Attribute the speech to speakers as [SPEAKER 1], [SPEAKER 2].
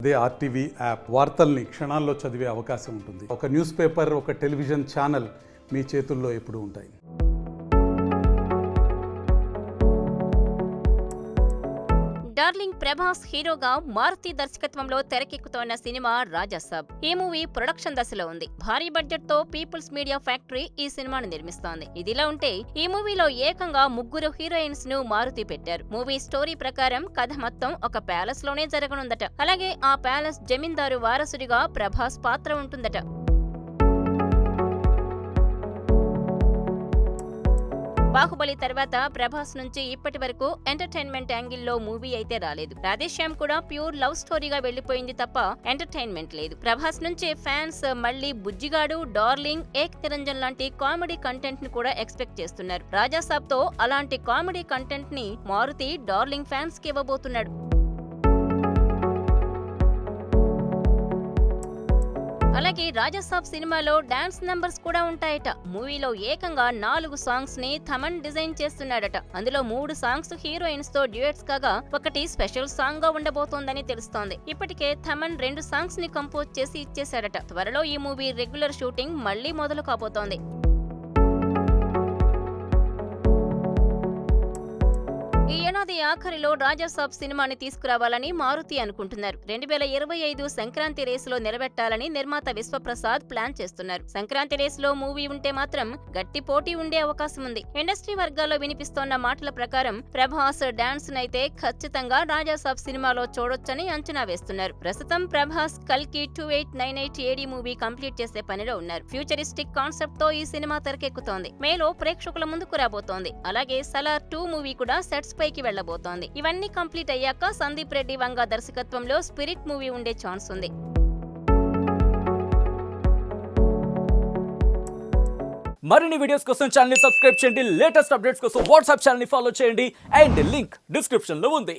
[SPEAKER 1] అదే RTV app వార్తల్ని క్షణాల్లో చదివే అవకాశం ఉంటుంది. ఒక న్యూస్ పేపర్, ఒక టెలివిజన్ ఛానల్ మీ చేతుల్లో ఎప్పుడూ ఉంటాయి.
[SPEAKER 2] డార్లింగ్ ప్రభాస్ హీరోగా మారుతి దర్శకత్వంలో తెరకెక్కుతోన్న సినిమా రాజాసాబ్. ఈ మూవీ ప్రొడక్షన్ దశలో ఉంది. భారీ బడ్జెట్ తో పీపుల్స్ మీడియా ఫ్యాక్టరీ ఈ సినిమాను నిర్మిస్తోంది. ఇదిలా ఉంటే ఈ మూవీలో ఏకంగా 3 హీరోయిన్స్ ను మారుతి పెట్టారు. మూవీ స్టోరీ ప్రకారం కథ మొత్తం ఒక ప్యాలెస్ లోనే జరగనుందట. అలాగే ఆ ప్యాలెస్ జమీందారు వారసుడిగా ప్రభాస్ పాత్ర ఉంటుందట. బాహుబలి తర్వాత ప్రభాస్ నుంచి ఇప్పటి వరకు ఎంటర్టైన్మెంట్ యాంగిల్లో మూవీ అయితే రాలేదు. రాధేశ్యామ్ కూడా ప్యూర్ లవ్ స్టోరీగా వెళ్లిపోయింది తప్ప ఎంటర్టైన్మెంట్ లేదు. ప్రభాస్ నుంచి ఫ్యాన్స్ మళ్లీ బుజ్జిగాడు, డార్లింగ్, ఏక్ నిరంజన్ లాంటి కామెడీ కంటెంట్ ని కూడా ఎక్స్పెక్ట్ చేస్తున్నారు. రాజాసాబ్ తో అలాంటి కామెడీ కంటెంట్ ని మారుతి డార్లింగ్ ఫ్యాన్స్ కి ఇవ్వబోతున్నాడు. అలాగే రాజాసాబ్ సినిమాలో డాన్స్ నంబర్స్ కూడా ఉంటాయట. మూవీలో ఏకంగా 4 సాంగ్స్ ని థమన్ డిజైన్ చేస్తున్నాడట. అందులో 3 సాంగ్స్ హీరోయిన్స్ తో డ్యూయట్స్ కాగా ఒకటి స్పెషల్ సాంగ్ గా ఉండబోతోందని తెలుస్తోంది. ఇప్పటికే థమన్ 2 సాంగ్స్ ని కంపోజ్ చేసి ఇచ్చేశాడట. త్వరలో ఈ మూవీ రెగ్యులర్ షూటింగ్ మళ్లీ మొదలు కాబోతోంది. ఈ ఏడాది ఆఖరిలో రాజాసాబ్ సినిమాని తీసుకురావాలని మారుతి అనుకుంటున్నారు. 2025 సంక్రాంతి రేసులో నిలబెట్టాలని నిర్మాత విశ్వప్రసాద్ ప్లాన్ చేస్తున్నారు. సంక్రాంతి రేసులో మూవీ ఉంటే మాత్రం గట్టి పోటీ ఉండే అవకాశం ఉంది. ఇండస్ట్రీ వర్గాల్లో వినిపిస్తోన్న మాటల ప్రకారం ప్రభాస్ డాన్స్ నైతే ఖచ్చితంగా రాజాసాబ్ సినిమాలో చూడొచ్చని అంచనా వేస్తున్నారు. ప్రస్తుతం ప్రభాస్ కల్కి 2898 AD మూవీ కంప్లీట్ చేసే పనిలో ఉన్నారు. ఫ్యూచరిస్టిక్ కాన్సెప్ట్ తో ఈ సినిమా తెరకెక్కుతోంది. మేలో ప్రేక్షకుల ముందుకు రాబోతోంది. అలాగే సలార్ 2 మూవీ కూడా సెట్స్ పైకి వెళ్లబోతోంది. ఇవన్నీ కంప్లీట్ అయ్యాక సందీప్ రెడ్డి వంగ దర్శకత్వంలో స్పిరిట్ మూవీ ఉండే ఛాన్స్ ఉంది.
[SPEAKER 3] మరిన్ని వీడియోస్ కోసం ఛానల్ ని సబ్స్క్రైబ్ చేయండి. లేటెస్ట్ అప్డేట్స్ కోసం వాట్సాప్ ఛానల్ ని ఫాలో చేయండి. అండ్ లింక్ డిస్క్రిప్షన్ లో ఉంది.